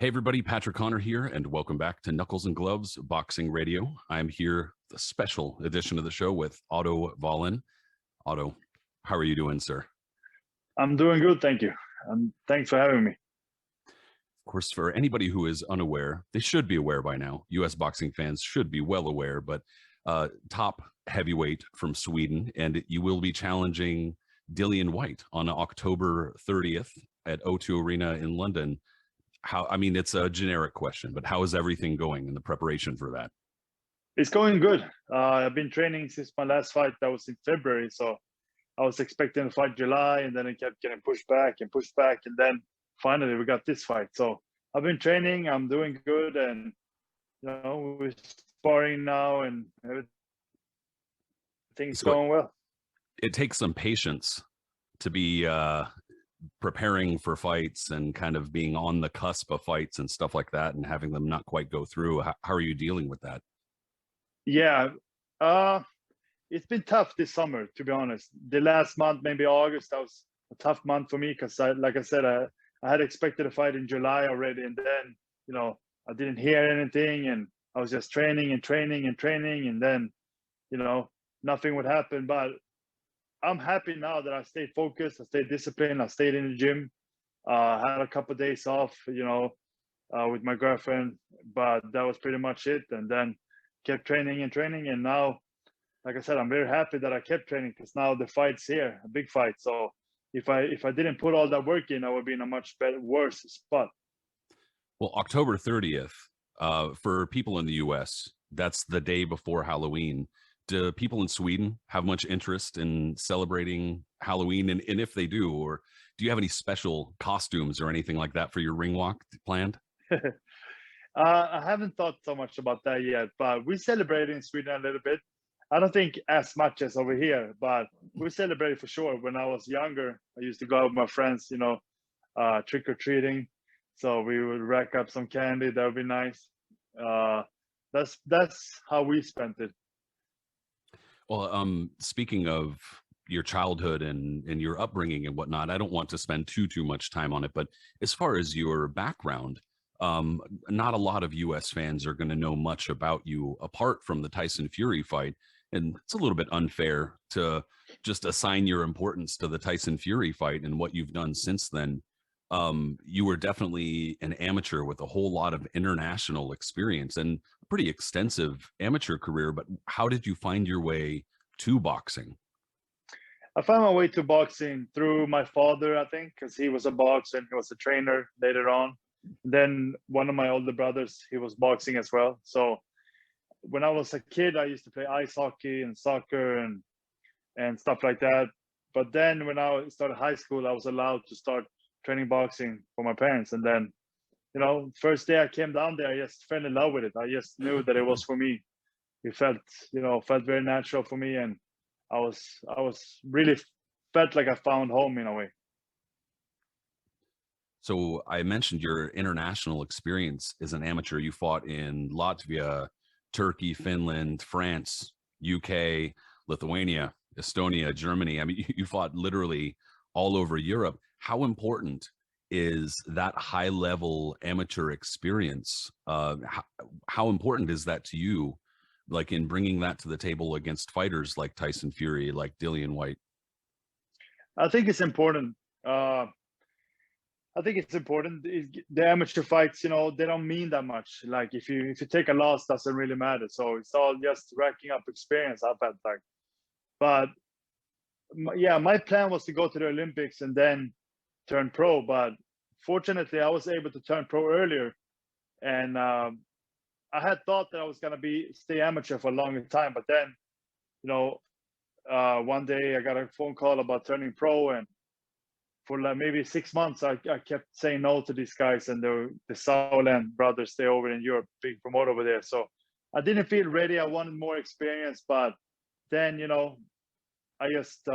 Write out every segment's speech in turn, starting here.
Hey everybody, Patrick Connor here, and welcome back to Knuckles and Gloves Boxing Radio. I'm here, the special edition of the show with Otto Wallin. Otto, how are you doing, sir? I'm doing good, thank you. Thanks for having me. Of course, for anybody who is unaware, they should be aware by now. U.S. boxing fans should be well aware, but top heavyweight from Sweden, and you will be challenging Dillian Whyte on October 30th at O2 Arena in London. It's a generic question, but how is everything going in the preparation for that? It's going good. I've been training since my last fight. That was in February, so I was expecting to fight July, and then it kept getting pushed back, and then finally we got this fight. So I've been training. I'm doing good, and we're sparring now, and everything's going well. It takes some patience to be preparing for fights and kind of being on the cusp of fights and stuff like that, and having them not quite go through. How are you dealing with that? Yeah, it's been tough this summer, to be honest. The last month, maybe August, that was a tough month for me because, like I said, I had expected a fight in July already, and then I didn't hear anything, and I was just training, and then nothing would happen. But I'm happy now that I stayed focused, I stayed disciplined, I stayed in the gym. Had a couple of days off, with my girlfriend, but that was pretty much it. And then kept training, and now, like I said, I'm very happy that I kept training because now the fight's here, a big fight. So if I didn't put all that work in, I would be in a much worse spot. Well, October 30th, for people in the U.S., that's the day before Halloween. Do people in Sweden have much interest in celebrating Halloween? And if they do, or do you have any special costumes or anything like that for your ring walk planned? I haven't thought so much about that yet, but we celebrate in Sweden a little bit. I don't think as much as over here, but we celebrate for sure. When I was younger, I used to go out with my friends, trick-or-treating. So we would rack up some candy. That would be nice. That's how we spent it. Well, speaking of your childhood and your upbringing and whatnot, I don't want to spend too much time on it, but as far as your background, not a lot of U.S. fans are going to know much about you apart from the Tyson Fury fight. And it's a little bit unfair to just assign your importance to the Tyson Fury fight and what you've done since then. You were definitely an amateur with a whole lot of international experience and a pretty extensive amateur career. But how did you find your way to boxing? I found my way to boxing through my father, I think, because he was a boxer and he was a trainer later on. Then one of my older brothers, he was boxing as well. So when I was a kid, I used to play ice hockey and soccer and stuff like that. But then when I started high school, I was allowed to start training boxing for my parents. And then, first day I came down there, I just fell in love with it. I just knew that it was for me. It felt very natural for me. And I was really felt like I found home in a way. So I mentioned your international experience as an amateur. You fought in Latvia, Turkey, Finland, France, UK, Lithuania, Estonia, Germany. I mean, you fought literally all over Europe. How important is that high level amateur experience? How important is that to you, like in bringing that to the table against fighters like Tyson Fury, like Dillian Whyte? I think it's important. The amateur fights, they don't mean that much. Like if you take a loss, doesn't really matter. So it's all just racking up experience, I felt like. But yeah, my plan was to go to the Olympics and then turn pro. But fortunately, I was able to turn pro earlier. And I had thought that I was going to stay amateur for a longer time. But then, one day I got a phone call about turning pro, and for like maybe 6 months, I kept saying no to these guys, and the Sauerland brothers, they over in Europe, big promoter over there. So I didn't feel ready. I wanted more experience, but then, I just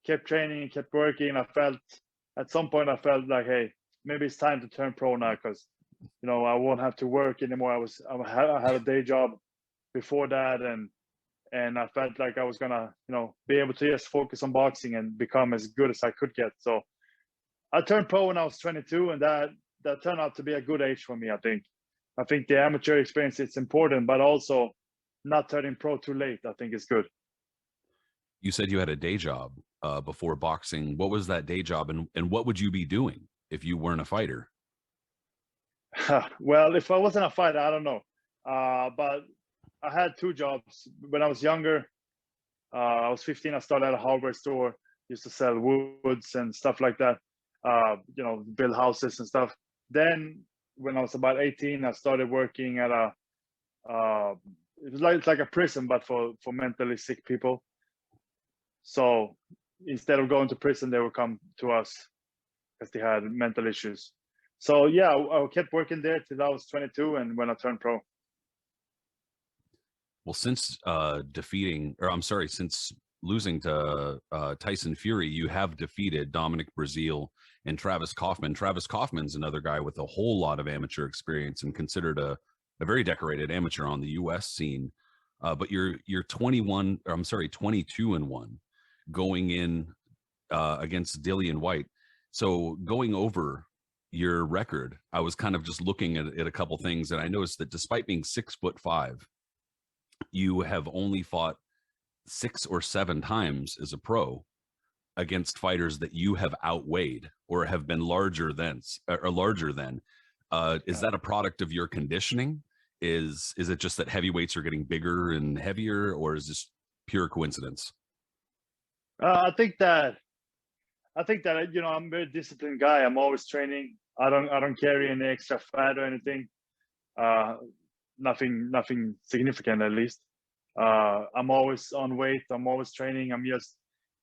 kept training and kept working. At some point I felt like, hey, maybe it's time to turn pro now because, I won't have to work anymore. I had a day job before that, and I felt like I was gonna, be able to just focus on boxing and become as good as I could get. So I turned pro when I was 22, and that that turned out to be a good age for me. I think the amateur experience is important, but also not turning pro too late, I think is good. You said you had a day job before boxing. What was that day job, and what would you be doing if you weren't a fighter? Well, if I wasn't a fighter, I don't know. But I had two jobs when I was younger. I was 15. I started at a hardware store, used to sell woods and stuff like that. You know, build houses and stuff. Then when I was about 18, I started working at a it's like a prison, but for mentally sick people. So instead of going to prison, they would come to us because they had mental issues. So yeah, I kept working there till I was 22, and when I turned pro. Well, since since losing to Tyson Fury, you have defeated Dominic Breazeale and Travis Kaufman. Travis Kaufman's another guy with a whole lot of amateur experience and considered a very decorated amateur on the U.S. scene. But you're 21, or I'm sorry, 22-1 going in against Dillian Whyte. So going over your record, I was kind of just looking at a couple things, and I noticed that despite being 6'5", you have only fought 6 or 7 times as a pro against fighters that you have outweighed or have been larger than. Is that a product of your conditioning? Is it just that heavyweights are getting bigger and heavier, or is this pure coincidence? I think that you know, I'm a very disciplined guy. I'm always training. I don't carry any extra fat or anything. Nothing significant, at least. I'm always on weight. I'm always training. I'm just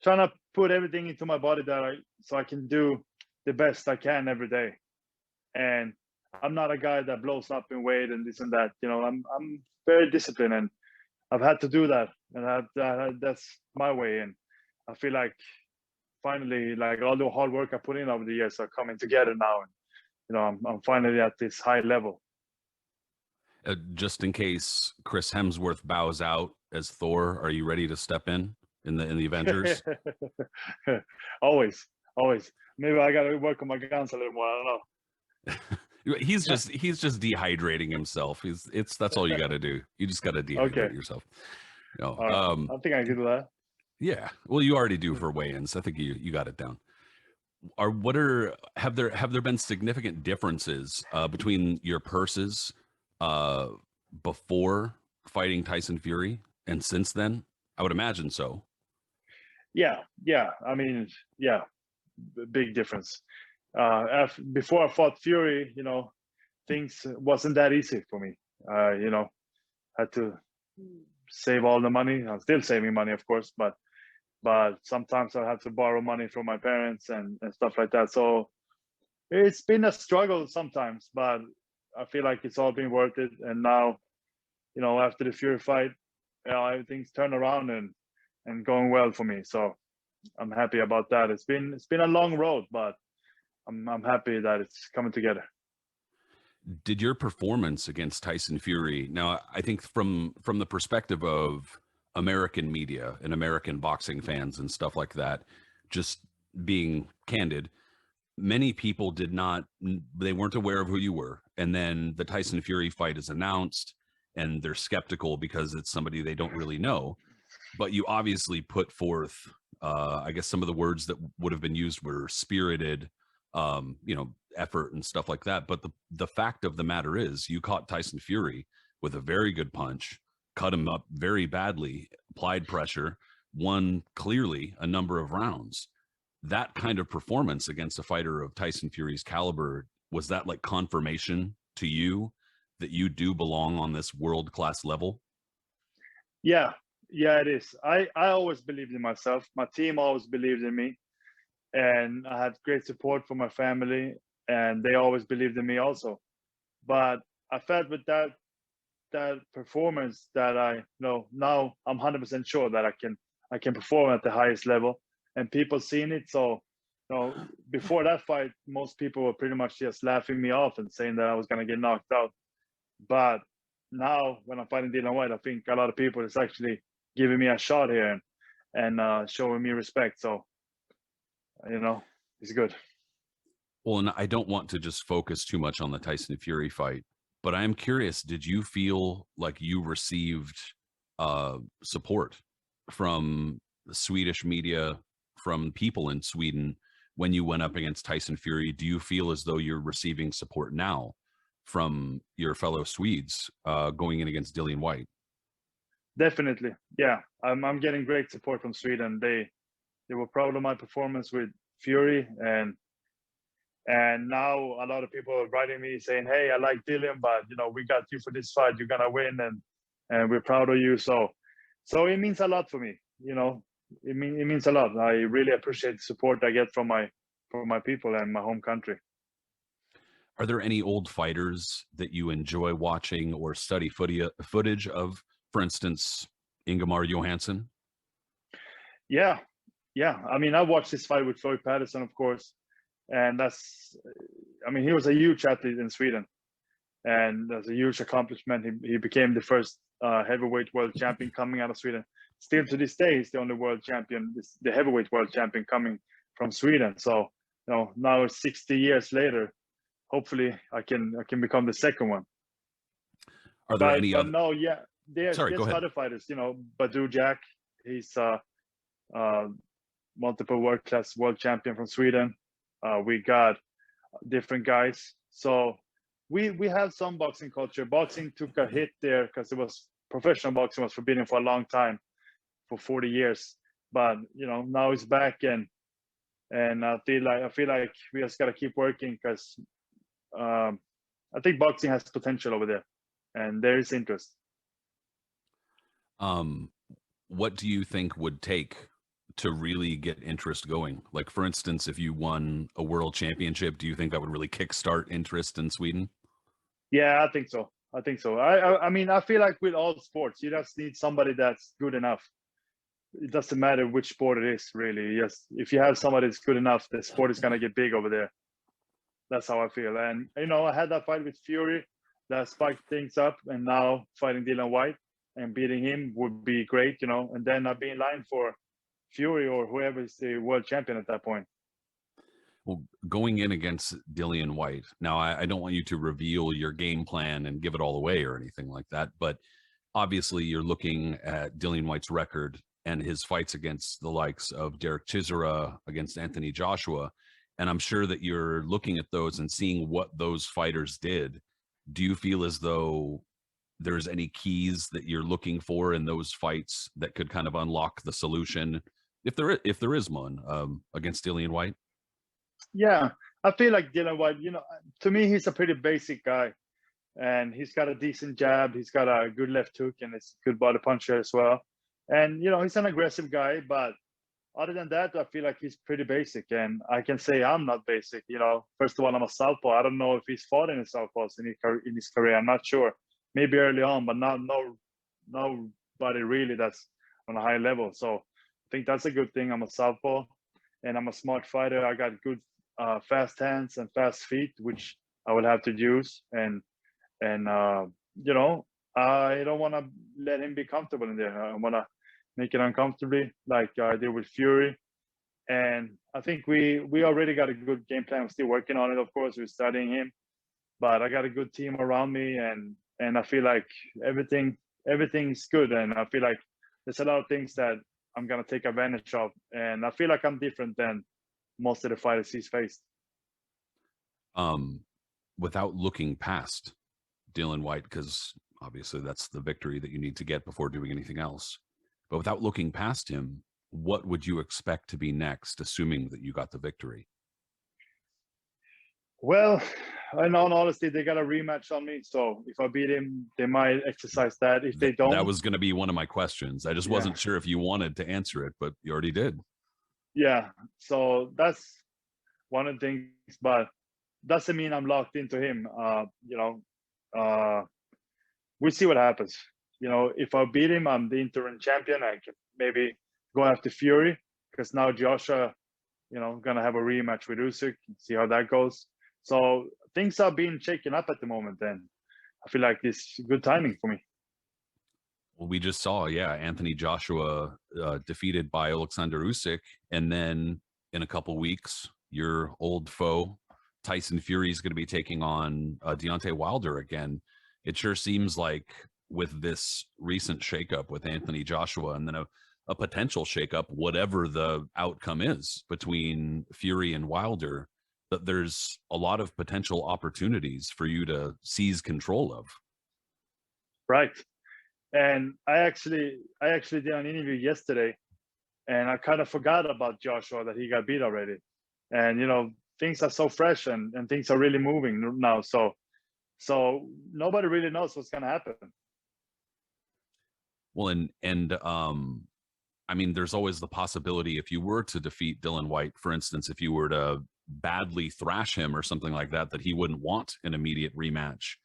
trying to put everything into my body so I can do the best I can every day. And I'm not a guy that blows up in weight and this and that. You know, I'm very disciplined, and I've had to do that, and that's my way. And I feel like finally, like all the hard work I put in over the years are coming together now, and you know, I'm finally at this high level. Just in case Chris Hemsworth bows out as Thor, are you ready to step in the Avengers? Always. Maybe I gotta work on my guns a little more. I don't know. he's just dehydrating himself. That's all you got to do. You just got to dehydrate yourself. You know, I think I can do that. Yeah. Well, you already do for weigh-ins. I think you got it down. Have there been significant differences between your purses before fighting Tyson Fury and since then? I would imagine so. Yeah. I mean, yeah, big difference. Before I fought Fury, you know, things wasn't that easy for me. You know, had to save all the money. I'm still saving money, of course, but sometimes I have to borrow money from my parents and stuff like that. So it's been a struggle sometimes, but I feel like it's all been worth it. And now, you know, after the Fury fight, you know, everything's turned around and going well for me. So I'm happy about that. It's been a long road, but I'm happy that it's coming together. Did your performance against Tyson Fury, now I think from the perspective of American media and American boxing fans and stuff like that, just being candid, many people they weren't aware of who you were. And then the Tyson Fury fight is announced and they're skeptical because it's somebody they don't really know. But you obviously put forth, I guess some of the words that would have been used were spirited, you know, effort and stuff like that. But the fact of the matter is you caught Tyson Fury with a very good punch, cut him up very badly, applied pressure, won clearly a number of rounds. That kind of performance against a fighter of Tyson Fury's caliber, was that like confirmation to you that you do belong on this world-class level? Yeah, it is. I always believed in myself. My team always believed in me, and I had great support from my family, and they always believed in me also. But I felt with that performance that I, you know, now I'm 100% sure that I can perform at the highest level, and people seen it. So, you know, before that fight, most people were pretty much just laughing me off and saying that I was going to get knocked out. But now when I'm fighting Dillon White, I think a lot of people is actually giving me a shot here and showing me respect. So, you know, it's good. Well, and I don't want to just focus too much on the Tyson Fury fight, but I am curious, did you feel like you received support from the Swedish media, from people in Sweden when you went up against Tyson Fury? Do you feel as though you're receiving support now from your fellow Swedes going in against Dillian Whyte? Definitely, yeah. I'm getting great support from Sweden. They were proud of my performance with Fury, and now a lot of people are writing me saying, "Hey, I like Dillian, but we got you for this fight. You're gonna win, and we're proud of you." So it means a lot for me. It means a lot. I really appreciate the support I get from my people and my home country. Are there any old fighters that you enjoy watching or study footage of? For instance, Ingemar Johansson? Yeah, yeah. I mean, I watched this fight with Floyd Patterson, of course, and he was a huge athlete in Sweden, and that's a huge accomplishment. He became the first heavyweight world champion coming out of Sweden. Still to this day, he's the only world champion, the heavyweight world champion coming from Sweden. So, now 60 years later, hopefully I can become the second one. Are there any But other? no, yeah, there's Sorry, go ahead. other fighters. Badu Jack, he's multiple world-class world champion from Sweden. We got different guys. So we have some boxing culture. Boxing took a hit there because professional boxing was forbidden for a long time, for 40 years. But now it's back, and I feel like we just gotta keep working because I think boxing has potential over there, and there is interest. What do you think would take to really get interest going? Like, for instance, if you won a world championship, do you think that would really kickstart interest in Sweden? Yeah, I think so. I mean, I feel like with all sports, you just need somebody that's good enough. It doesn't matter which sport it is, really. Yes, if you have somebody that's good enough, the sport is gonna get big over there. That's how I feel. And I had that fight with Fury that spiked things up, and now fighting Dillon White and beating him would be great, and then I'd be in line for Fury or whoever is the world champion at that point. Well, going in against Dillian Whyte, now I don't want you to reveal your game plan and give it all away or anything like that, but obviously you're looking at Dillian Whyte's record and his fights against the likes of Derek Chisora, against Anthony Joshua, and I'm sure that you're looking at those and seeing what those fighters did. Do you feel as though there's any keys that you're looking for in those fights that could kind of unlock the solution, if there is one, against Dillian Whyte? Yeah, I feel like Dillon White, to me, he's a pretty basic guy, and he's got a decent jab. He's got a good left hook, and it's a good body puncher as well. And, he's an aggressive guy, but other than that, I feel like he's pretty basic. And I can say I'm not basic. First of all, I'm a southpaw. I don't know if he's fought any southpaws in his career. I'm not sure. Maybe early on, but nobody really that's on a high level. So I think that's a good thing. I'm a southpaw, and I'm a smart fighter. I got good fast hands and fast feet, which I will have to use. And I don't want to let him be comfortable in there. I want to make it uncomfortably, like I did with Fury. And I think we already got a good game plan. I'm still working on it, of course. We're studying him, but I got a good team around me, and I feel like everything's good. And I feel like there's a lot of things that I'm gonna take advantage of. And I feel like I'm different than most of the fighters he's faced. Without looking past Dillon White, because obviously that's the victory that you need to get before doing anything else. But without looking past him, what would you expect to be next, assuming that you got the victory? Well, in all honesty, they got a rematch on me. So if I beat him, they might exercise that. If they don't, that was going to be one of my questions. I just wasn't sure if you wanted to answer it, but you already did. Yeah. So that's one of the things, but doesn't mean I'm locked into him. We'll see what happens. If I beat him, I'm the interim champion. I can maybe go after Fury, because now Joshua, gonna have a rematch with Usyk. See how that goes. So things are being shaken up at the moment, and I feel like it's good timing for me. Well, we just saw, Anthony Joshua defeated by Alexander Usyk, and then in a couple weeks, your old foe Tyson Fury is going to be taking on Deontay Wilder again. It sure seems like with this recent shakeup with Anthony Joshua and then a potential shakeup, whatever the outcome is between Fury and Wilder, that there's a lot of potential opportunities for you to seize control of. Right. And I actually did an interview yesterday, and I kind of forgot about Joshua, that he got beat already. And things are so fresh, and things are really moving now. So nobody really knows what's going to happen. Well, and I mean, there's always the possibility, if you were to defeat Dillon White, for instance, if you were to badly thrash him or something like that, that he wouldn't want an immediate rematch.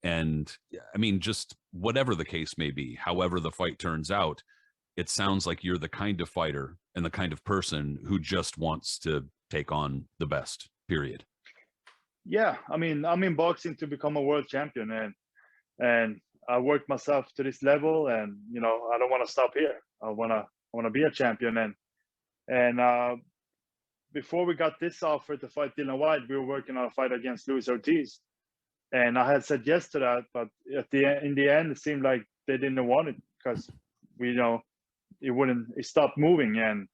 And I mean, just whatever the case may be, however the fight turns out, it sounds like you're the kind of fighter and the kind of person who just wants to take on the best, period. Yeah, I mean, I'm in boxing to become a world champion, and I worked myself to this level, and I don't want to stop here. I want to be a champion, and before we got this offer to fight Dillon White, we were working on a fight against Luis Ortiz, and I had said yes to that, but in the end, it seemed like they didn't want it, because it stopped moving, and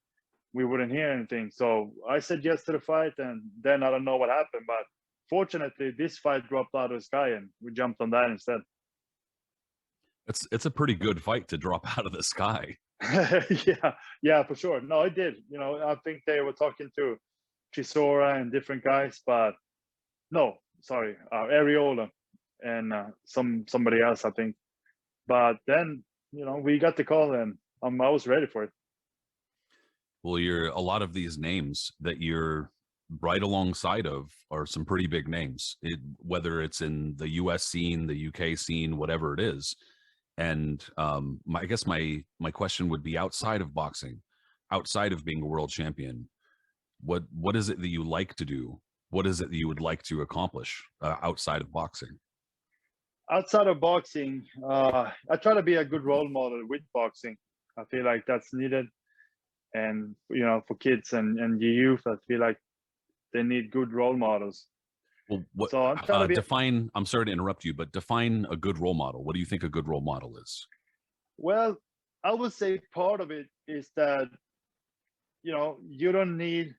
we wouldn't hear anything. So I said yes to the fight, and then I don't know what happened, but fortunately, this fight dropped out of the sky, and we jumped on that instead. It's a pretty good fight to drop out of the sky. yeah, for sure. No, it did. I think they were talking to Chisora and different guys, but no, sorry, Areola and somebody else, I think. But then, we got the call, and I was ready for it. Well, a lot of these names that you're right alongside of are some pretty big names, whether it's in the US scene, the UK scene, whatever it is. And I guess my question would be, outside of boxing, outside of being a world champion, what is it that you like to do? What is it that you would like to accomplish outside of boxing? Outside of boxing, I try to be a good role model with boxing. I feel like that's needed. And, for kids and youth, I feel like they need good role models. Well, so I'm trying to define, I'm sorry to interrupt you, but define a good role model. What do you think a good role model is? Well, I would say part of it is that, you don't need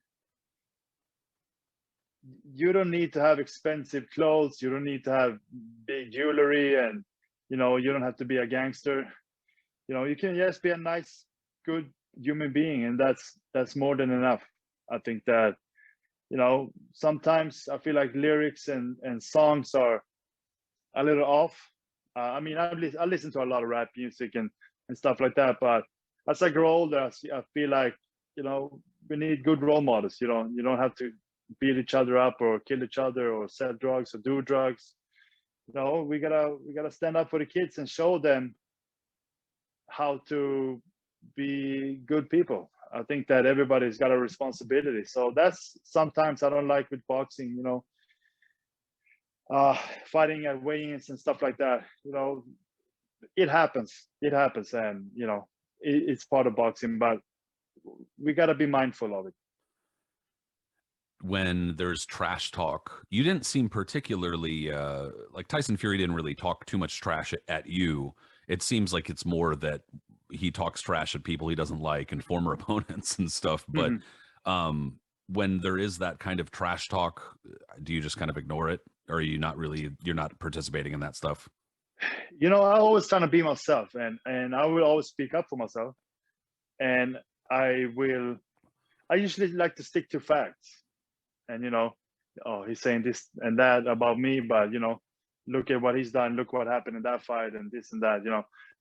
to have expensive clothes. You don't need to have big jewelry, and, you don't have to be a gangster. You can just be a nice, good human being, and that's more than enough. I think that, sometimes I feel like lyrics and songs are a little off. I mean, I listen to a lot of rap music and stuff like that, but as I grow older, I feel like, we need good role models. You don't have to beat each other up or kill each other or sell drugs or do drugs. We gotta stand up for the kids and show them how to be good people. I think that everybody's got a responsibility. So that's sometimes I don't like with boxing, fighting at weigh-ins and stuff like that. It happens, and it's part of boxing, but we got to be mindful of it. When there's trash talk, you didn't seem particularly like Tyson Fury didn't really talk too much trash at you. It seems like it's more that he talks trash at people he doesn't like and former opponents and stuff. But when there is that kind of trash talk, do you just kind of ignore it, or are you not really, you're not participating in that stuff? I always trying to be myself, and I will always speak up for myself, and I usually like to stick to facts. And he's saying this and that about me, but look at what he's done, look what happened in that fight, and this and that.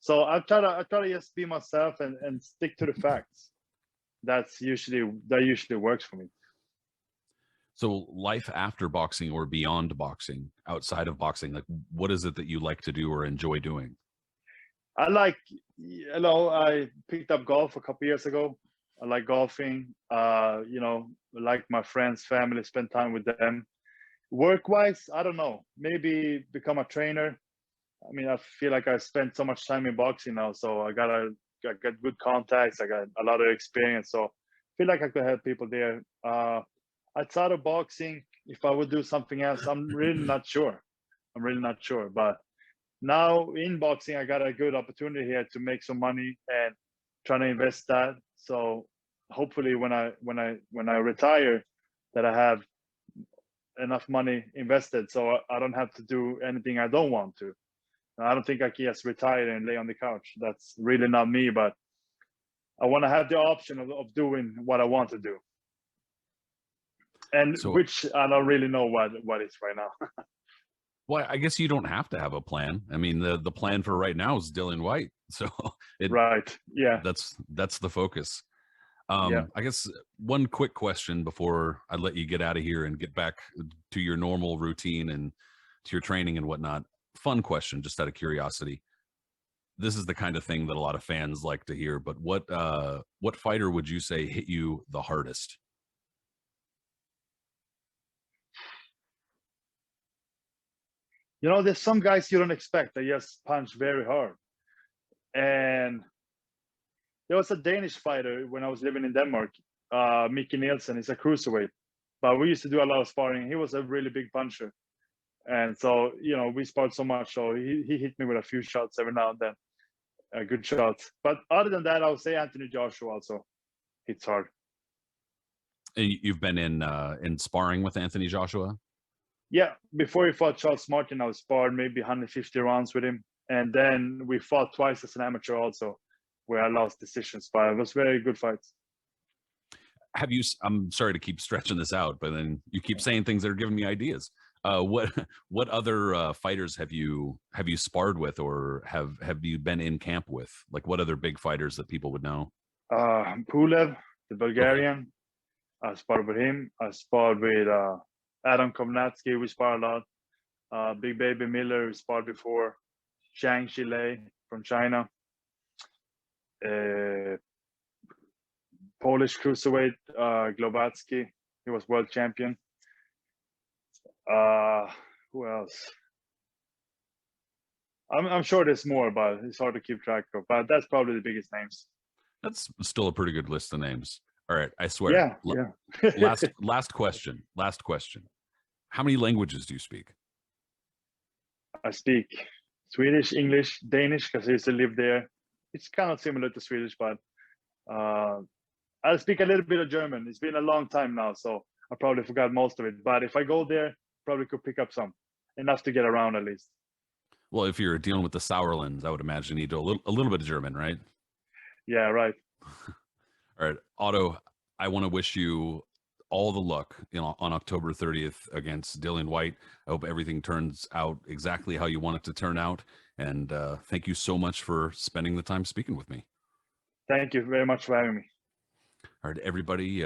So I try to just be myself and stick to the facts. That usually works for me. So life after boxing or beyond boxing, outside of boxing, like what is it that you like to do or enjoy doing? I picked up golf a couple years ago. I like golfing. Like my friends, family, spend time with them. Work-wise, I don't know. Maybe become a trainer. I mean, I feel like I spent so much time in boxing now, so I got good contacts. I got a lot of experience, so I feel like I could help people there. Outside of boxing, if I would do something else, I'm really not sure. I'm really not sure. But now in boxing, I got a good opportunity here to make some money and trying to invest that. So hopefully, when I retire, that I have enough money invested, so I don't have to do anything I don't want to. I don't think I can just retire and lay on the couch. That's really not me. But I want to have the option of doing what I want to do, and So, which I don't really know what is right now. well, I guess you don't have to have a plan. I mean, the plan for right now is Dillon White. So Right. Yeah. that's the focus. Yeah. I guess one quick question before I let you get out of here and get back to your normal routine and to your training and whatnot. Fun question, just out of curiosity. This is the kind of thing that a lot of fans like to hear, but what fighter would you say hit you the hardest? There's some guys you don't expect that just punch very hard. And there was a Danish fighter when I was living in Denmark, Mickey Nielsen. He's a cruiserweight, but we used to do a lot of sparring. He was a really big puncher. And so, we sparred so much. So he hit me with a few shots every now and then, good shots. But other than that, I would say Anthony Joshua also hits hard. And you've been in sparring with Anthony Joshua? Yeah, before he fought Charles Martin, I was sparred maybe 150 rounds with him. And then we fought twice as an amateur also, where I lost decisions, but it was very good fights. I'm sorry to keep stretching this out, but then you keep saying things that are giving me ideas. What other fighters have you sparred with, or have you been in camp with? Like, what other big fighters that people would know? Pulev, the Bulgarian. I sparred with him. I sparred with Adam Kovnatsky. We sparred a lot. Big Baby Miller, we sparred before. Zhang Shilei from China. Polish cruiserweight, Globatsky. He was world champion. Who else? I'm sure there's more, but it's hard to keep track of. But that's probably the biggest names. That's still a pretty good list of names. All right, I swear. Yeah. last question. How many languages do you speak? I speak Swedish, English, Danish, because I used to live there. It's kind of similar to Swedish, but I speak a little bit of German. It's been a long time now, so I probably forgot most of it. But if I go there, probably could pick up some, enough to get around at least. Well, if you're dealing with the Sauerlands, I would imagine you need a little bit of German, right? Yeah, right. All right, Otto, I want to wish you all the luck, on October 30th against Dillon White. I hope everything turns out exactly how you want it to turn out. And thank you so much for spending the time speaking with me. Thank you very much for having me. All right, everybody,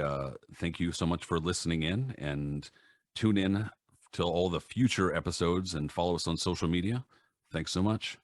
thank you so much for listening in, and tune in to all the future episodes and follow us on social media. Thanks so much.